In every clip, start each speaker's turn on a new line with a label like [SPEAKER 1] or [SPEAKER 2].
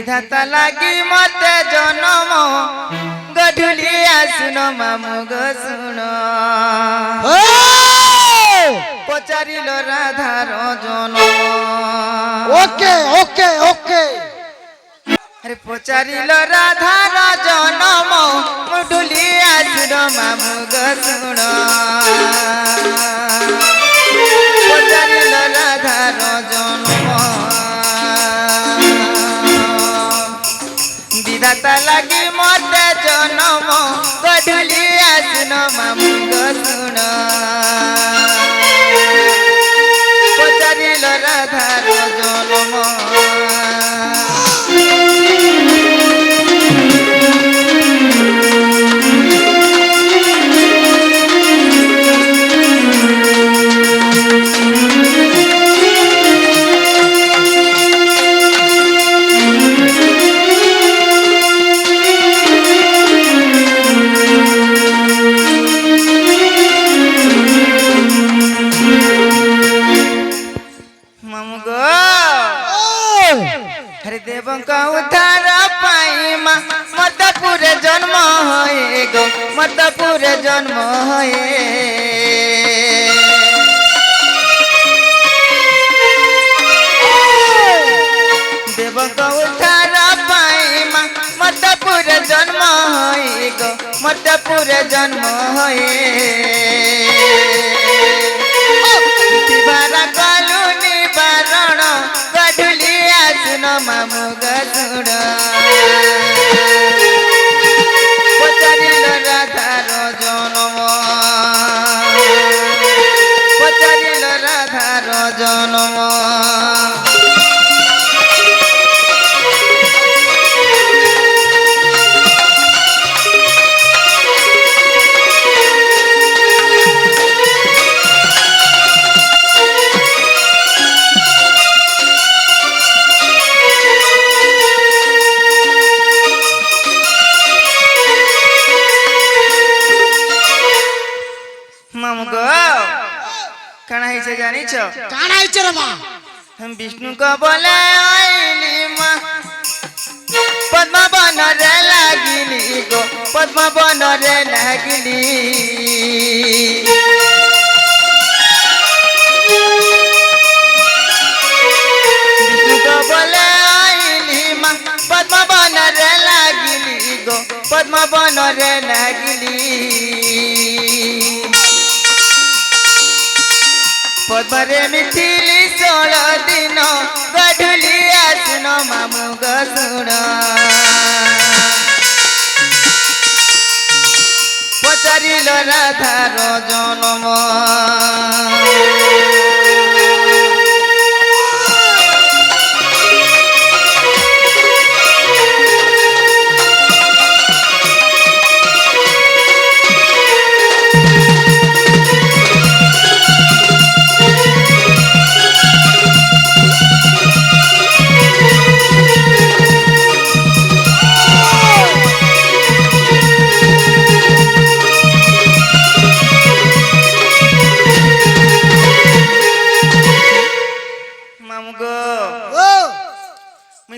[SPEAKER 1] विधाता लागी मते जन्म गधुली आसुन मामु गो सुन पचारिल राधार जन्म
[SPEAKER 2] ओके ओके ओके
[SPEAKER 1] अरे पचारिल राधार जन्म गधुली आसुन मामु गो सुन पचारिल राधार जन्म विधाता लागी मते जन्म गधुली आसुन मामु गो सुन पचारिल राधार जन्म उद्धार पाई मदपुर जन्म होए गो मदपुर जन्म होए देव को उद्धार पाई मदपुर जन्म होए गो मदपुर जन्म होए दिवारा कलु निवारण गधुली आसुन मामु गो सुन पचारिल राधार जन्म पचारिल राधार जन्म हम विष्णु को बोले आईली माँ पद्मा बन रे लागिली गो पद्मा बन रे लागिली विष्णु को बोले आईली माँ पद्मा बन रे लागिली गो पद्मा बन रे लागिली पद्मरे मिथिली 16 दिन गधुली आसुन मामु गो सुन पचारिल राधार जन्म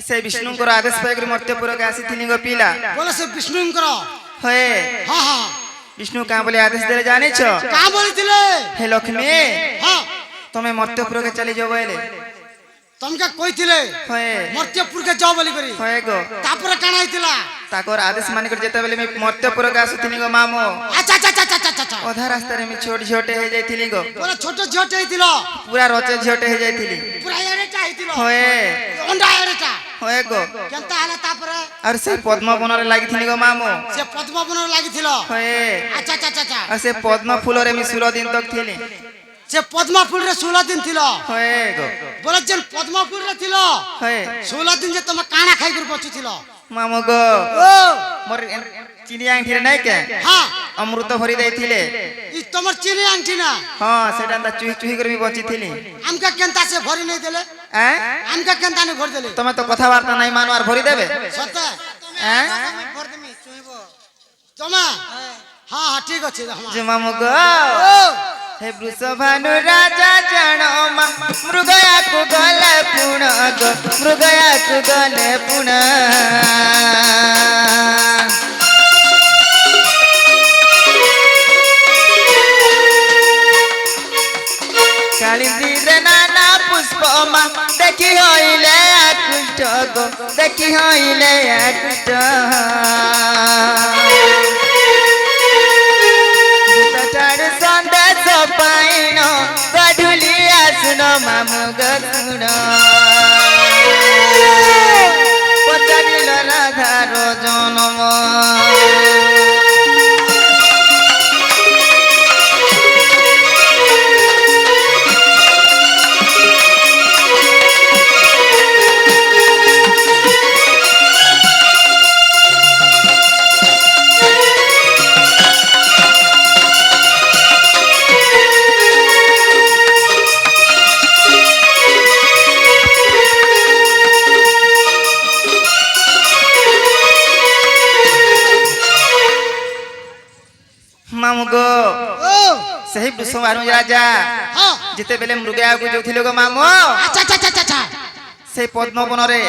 [SPEAKER 1] से विष्णु को आदेश पाकर मर्त्यपुर के आसी थिनी गो पीला
[SPEAKER 2] बोले से विष्णु करो
[SPEAKER 1] होए
[SPEAKER 2] हां हां
[SPEAKER 1] विष्णु का बोले आदेश देले जाने छ
[SPEAKER 2] का बोली थिले
[SPEAKER 1] हे लक्ष्मी
[SPEAKER 2] हां
[SPEAKER 1] तमे मर्त्यपुर के चली जाओ बोले
[SPEAKER 2] तुमका कोई थिले
[SPEAKER 1] होए
[SPEAKER 2] मर्त्यपुर के जाओ बोली करी
[SPEAKER 1] होए गो
[SPEAKER 2] तापर काना आइतिला
[SPEAKER 1] ताकोर आदेश मान कर जेते बेले मैं मर्त्यपुर के आसी थिनी गो मामो
[SPEAKER 2] अच्छा अच्छा अच्छा अच्छा अच्छा
[SPEAKER 1] ओधा रास्ता रे मैं छोट छोटे हे जाइथिली गो
[SPEAKER 2] बोले छोट छोटे आइतिलो
[SPEAKER 1] पूरा रोचे छोटे हे जाइथिली
[SPEAKER 2] पूरा एरेटा आइतिलो
[SPEAKER 1] होए
[SPEAKER 2] ओंडा एरेटा
[SPEAKER 1] होए गो
[SPEAKER 2] केनता हला तापर
[SPEAKER 1] और से पद्म बन रे लागि थिनी गो मामो
[SPEAKER 2] से पद्म बन लागि थिलो
[SPEAKER 1] होए
[SPEAKER 2] अच्छा अच्छा अच्छा
[SPEAKER 1] और से पद्म फूल रे मैं 16 दिन तक थिली
[SPEAKER 2] से पद्म फूल रे 16 दिन थिलो
[SPEAKER 1] होए गो
[SPEAKER 2] बोले जन पद्म फूल रे थिलो
[SPEAKER 1] होए
[SPEAKER 2] 16 दिन जे तुम काना खाइ कर बचु थिलो
[SPEAKER 1] मामो गो
[SPEAKER 2] ओ
[SPEAKER 1] मोर चीनी आंठी रे नै के
[SPEAKER 2] हां
[SPEAKER 1] अमृत भरी दैथिले
[SPEAKER 2] ई तमर चीनी आंठी ना
[SPEAKER 1] हां सेटा ता चुही चुही कर भी बची थिली
[SPEAKER 2] हमका केनता से भरी नै देले
[SPEAKER 1] हैं
[SPEAKER 2] हमका केनता नै भर देले
[SPEAKER 1] तमे तो कथा वार्ता नै मानो आर भरी देबे
[SPEAKER 2] सत
[SPEAKER 1] हैं
[SPEAKER 2] भर देमी चुईबो तमा हां हां ठीक अछि
[SPEAKER 1] जे मामो गो हे वृषभानु राजा ଜାଣ ମା ମୃଗୟାକୁ ଗଲେ ପୁଣ ଗୋ ମୃଗୟାକୁ ଗଲେ ପୁଣ কালিন্দিরে নানা পুষ্প মা দেখি হইলে আকুষ্ট গো দেখি হইলে আকুষ্ট দুটার সন্দেশ পাইন গধুলি আসুন মামু গুণ পচারিল রাধার জন্ম मामू गो सही विश्वभानु राजा जिते बेले मृगया को जोथिले गो मामू
[SPEAKER 2] अच्छा अच्छा अच्छा अच्छा
[SPEAKER 1] से पद्मवन रे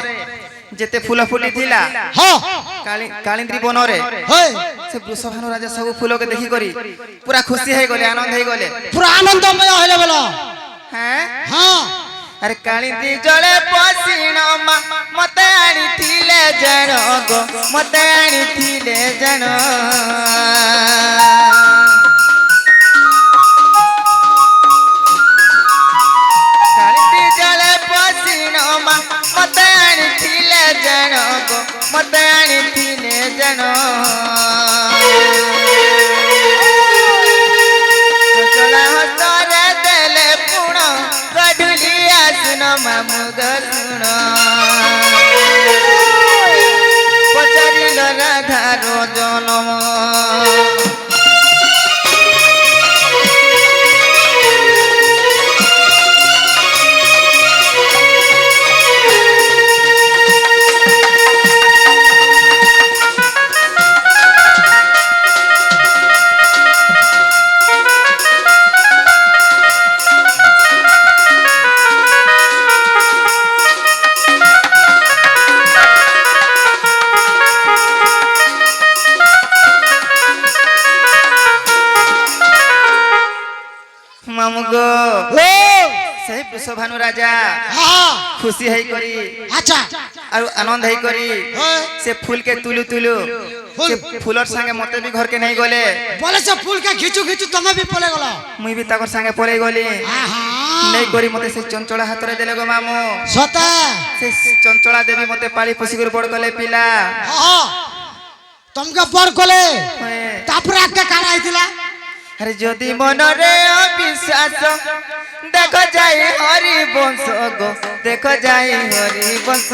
[SPEAKER 1] जेते फूल फुली थिला कालिंद्री वन रे से विश्वभानु राजा सब फूल के देखि करी पूरा खुशी है गले आनंद है गले
[SPEAKER 2] पूरा आनंदमय होले बोलो
[SPEAKER 1] हैं
[SPEAKER 2] हां
[SPEAKER 1] अरे कालिंदी जले पसीन मा मते आनी थिले जण गो मते आनी थिले जण कालिंदी जले पसीन मा मते आनी थिले जण गो मते आनी थिले जण चला हसरे देले पुण गढुली आसुन मामू गुण पचारिल राधार जन्म मामू गो सही विश्वभानु राजा खुशी है करी
[SPEAKER 2] अच्छा
[SPEAKER 1] और आनंद है करी से फूल के तुलु तुलु से फूलर संगे मते भी घर के नहीं गले
[SPEAKER 2] बोले से फूल के खिचू खिचू तमे भी पले गलो
[SPEAKER 1] मुई भी ताकर संगे पले गली नहीं करी मते से चंचला हाथ रे देले गो मामू
[SPEAKER 2] सता
[SPEAKER 1] से चंचला देवी मते पाली पोसी कर बड़ कले पिला
[SPEAKER 2] हां तुमके बड़ कोले तापरा के काढा आइतिला
[SPEAKER 1] अरे जदि मन रे अविश्वास देख जाए हरि वंश गो देख जाए हरि वंश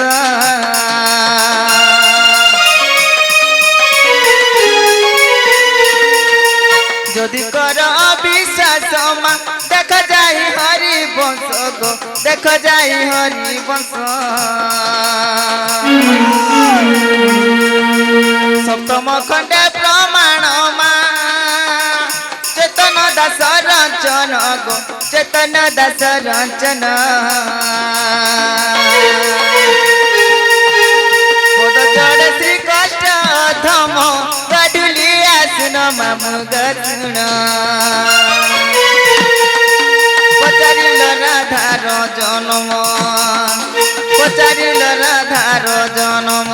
[SPEAKER 1] जदि कर अविश्वास मा देख जाए हरि वंश गो देख जाए हरि वंश सप्तम खंडे प्रमाण मा चेतन दास रंचन गो चेतन दास रंचन पद जड़ श्री कष्ट धम गढुली आसुन मामू गुण पचारिल राधार जन्म पचारिल राधार जन्म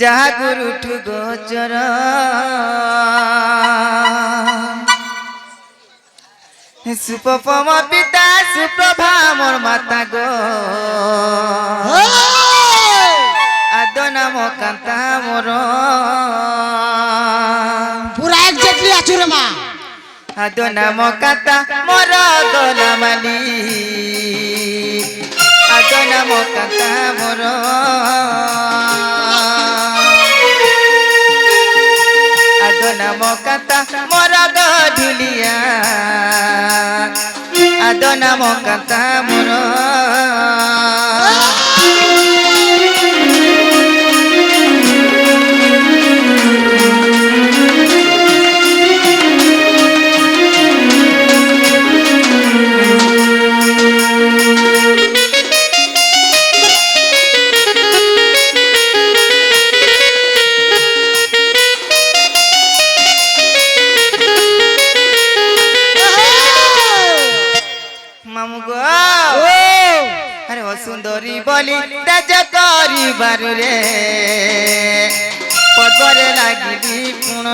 [SPEAKER 1] जहा गुरु गोचर সুপম পিতা সুপ্রভা মোর মাতা গো আদ নাম কান্তা মোর
[SPEAKER 2] পুরা এক্স্যাক্টলি আছো রে মা
[SPEAKER 1] আদ নাম কান্তা মোর গলামালি আদ নাম কান্তা মোর আদ নাম কান্তা মোর গধুলিয়া আদ নাম কান্তা মোর সুন্দরী বলি তেজ করিবারু রে পদরে লাগিবি পুণ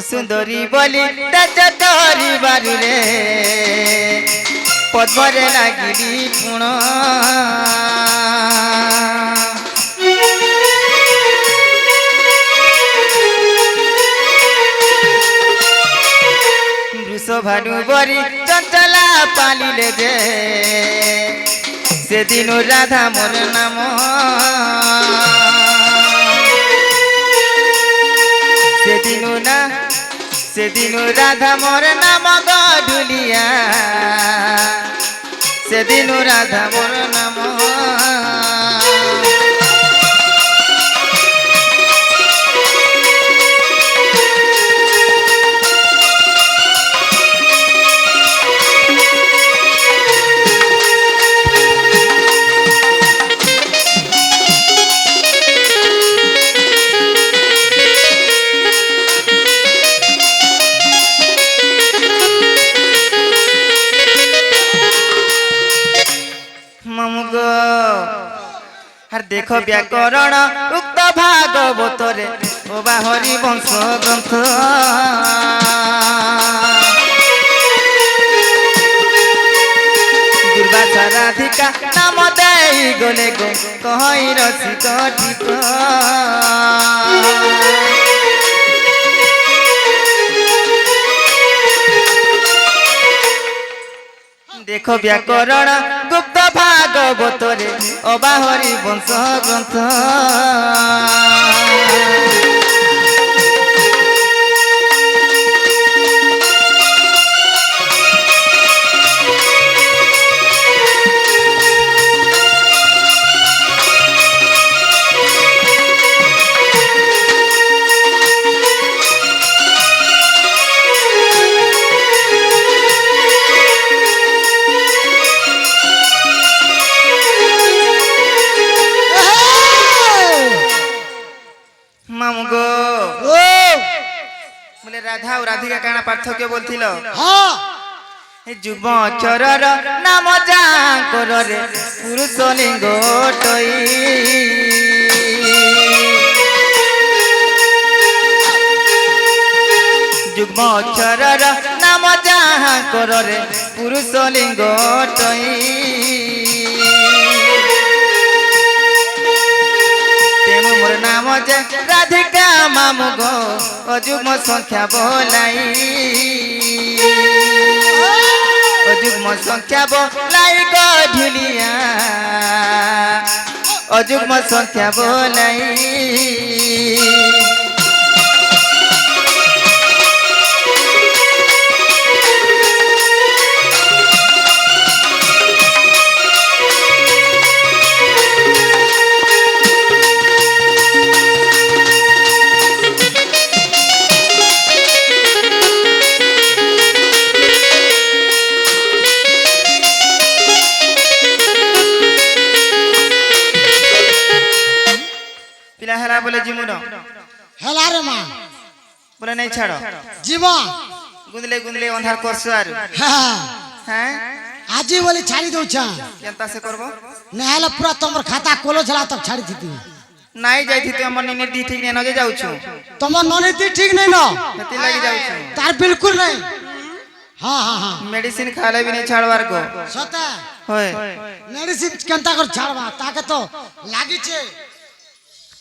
[SPEAKER 1] সুন্দরী বলি তেজ করিবারু রে পদরে লাগিবি পুণ ভানু বরি চঞ্চলা পালিলে যে সেদিন রাধা মোর নাম সেদিন রাধা মোর নাম গধুলিয়া সেদিন রাধা মোর নাম দেখ ব্যাকরণ উক্ত ভাগবতরে ও বা হরিবংশ গ্রন্থ দুর্বাসা রাধিকা নাম দেই গলে গো কই রসিক ঠিক দেখ ব্যাকরণ গুপ্ত ভাগবতরে অবা হরিবংশ গ্রন্থ রাধা ও রাধিকা কানা পার্থক্য বলছিল যুগ্ম অক্ষরর নাম যাঙ্কর রে পুরুষ লিঙ্গ টই যুগ্ম অক্ষরর নাম যাঙ্কর রে পুরুষ লিঙ্গ টই তেমু মোর নাম যে রাধিকা মামু গো অযুগ্ম সংখ্যা বলাই অযুগ্ম সংখ্যা বলাই গধুলিয়া অযুগ্ম সংখ্যা বলাই হেলা বলে জিমুন
[SPEAKER 2] হেলা রে মা
[SPEAKER 1] বলে নাই ছাড়
[SPEAKER 2] জীবন
[SPEAKER 1] গুন্দলে গুন্দলে অন্ধার করছো আর হ্যাঁ
[SPEAKER 2] আজি বলি ছাড়ি দউছা
[SPEAKER 1] কেনতা সে করব
[SPEAKER 2] না হেলা পুরা তোমার খাতা কলো ঝলা তক ছাড়ি দিতি
[SPEAKER 1] নাই যাইছি তুই আমার নিনের দি ঠিক নেই নজে যাউছো
[SPEAKER 2] তোমার ননীতি ঠিক নেই না
[SPEAKER 1] সেতি লাগি যাউছো
[SPEAKER 2] তার বিলকুল নেই হ্যাঁ হ্যাঁ হ্যাঁ
[SPEAKER 1] মেডিসিন খালে বি নেই ছাড়বার গো
[SPEAKER 2] সতে
[SPEAKER 1] হয়
[SPEAKER 2] মেডিসিন কেনতা করে ছাড়বা তাকে তো লাগিছে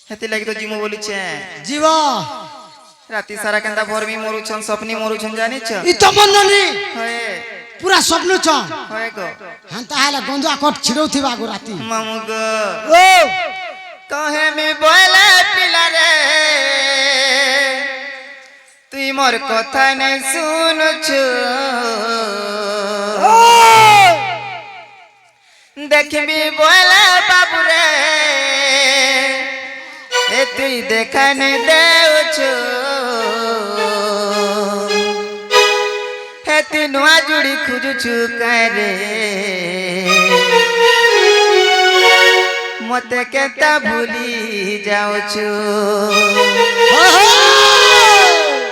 [SPEAKER 1] সেতি লাগি তো জিমু বলিছে
[SPEAKER 2] জীব
[SPEAKER 1] রাতি সারা কেনতা ভরমি মরুছন স্বপ্নি মরুছন জানিছ
[SPEAKER 2] ই তোমার ননী
[SPEAKER 1] হয়
[SPEAKER 2] পুরা স্বপ্ন চ
[SPEAKER 1] হয় গো
[SPEAKER 2] হেনতা হেলা গঞ্জা কট ছিড়ৌথিবা গো রাতি
[SPEAKER 1] মামু গো
[SPEAKER 2] ও
[SPEAKER 1] কহে মি বলে পিলা রে তুই মোর কথা নাই শুনছু দেখবি বলে বাবু রে এ তুই দেখানি দেউছু হে তুই নয়া জুড়ি খুঁজুছু কারে মতে কেতা ভুলি যাউছু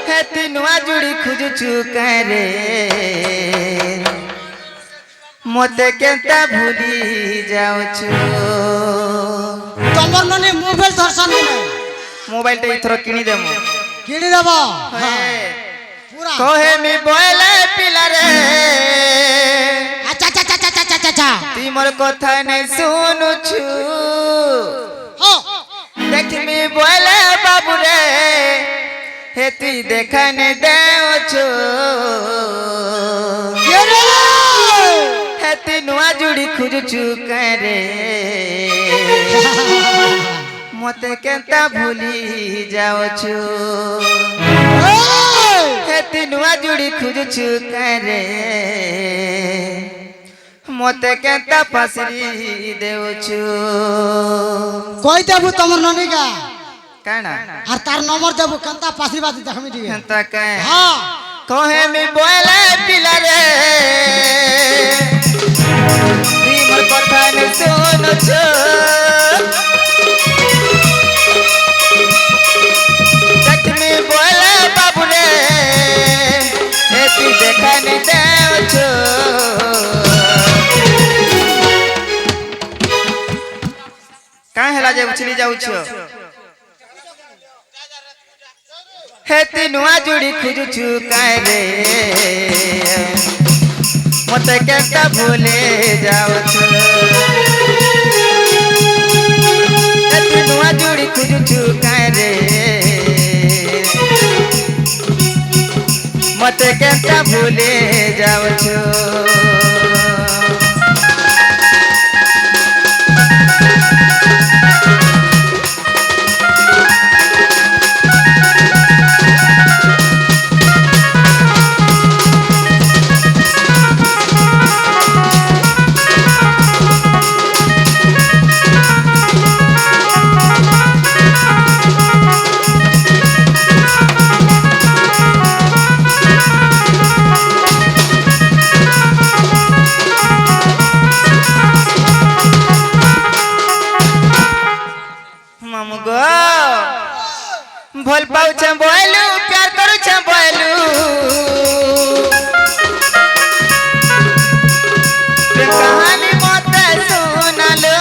[SPEAKER 1] হে তুই নয়া জুড়ি খুঁজুছু কারে মতে কেতা ভুলি যাউছু
[SPEAKER 2] তোমার ননী মোবাইল ধরছন না
[SPEAKER 1] মোবাইলটা এথর কিনি দেমু
[SPEAKER 2] কিনি দেব পুরা
[SPEAKER 1] কহে মি বলে পিলা রে
[SPEAKER 2] আচ্ছা আচ্ছা আচ্ছা আচ্ছা আচ্ছা আচ্ছা
[SPEAKER 1] তুই মোর কথা নাই শুনুছু
[SPEAKER 2] হ্যাঁ
[SPEAKER 1] দেখবি বলে বাবু রে হে তুই দেখানে দেউছু হে তুই নয়া জুড়ি খুঁজুছু কারে মতে কেনতা ভুলি যাউছু হে তুই নয়া জুড়ি খুঁজুছু কারে মতে কেনতা পাসরি দেউছু
[SPEAKER 2] কই দেবু তোমার ননীকা
[SPEAKER 1] কানা
[SPEAKER 2] আর তার নম্বর দেবু কেনতা পাসি বাজি দেখমি দিবে
[SPEAKER 1] কেনতা কে
[SPEAKER 2] হ্যাঁ
[SPEAKER 1] কহে মি বলে পিলা রে তুই মোর কথা নাই শুনছু দেখমি বলে বাবু রে এ তুই দেখানি দেউছু কাঁ হেলা যে উছলি যাউছ হে তুই নয়া জুড়ি খুঁজুছু কারে মতে কেনতা ভুলে যাউছু হে তুই নয়া জুড়ি খুঁজুছু কারে মতে কেনতা ভুলে যাউছু মামু গো ভল পাউছ বয়লু প্যার করুছ বয়লু প্রেম কাহানি মতে শুনালো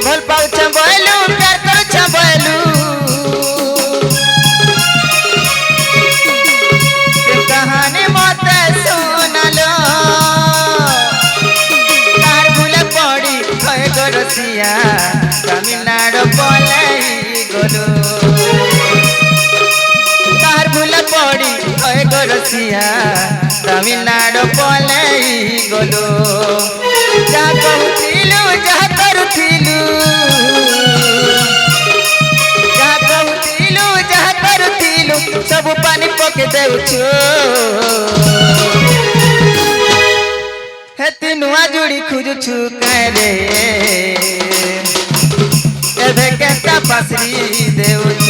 [SPEAKER 1] ভল পাউছ বয়লু প্যার করুছ বয়লু প্রেম কাহানি মতে শুনালো তার ভুলে পড়ি হয়ে গরসিয়া তামিলনাড়ু পলাই গলো তার ভুলে পড়ি হয়ে গরসিয়া তামিলনাড়ু পলাই গলো যা কহুছিলু যা করুছিলু যা কহুছিলু যা করুছিলু সবু পানি পকে দেউছু হে তুই নয়া জুড়ি খুঁজুছু কারে এবে কেনতা পাসরি দেউছু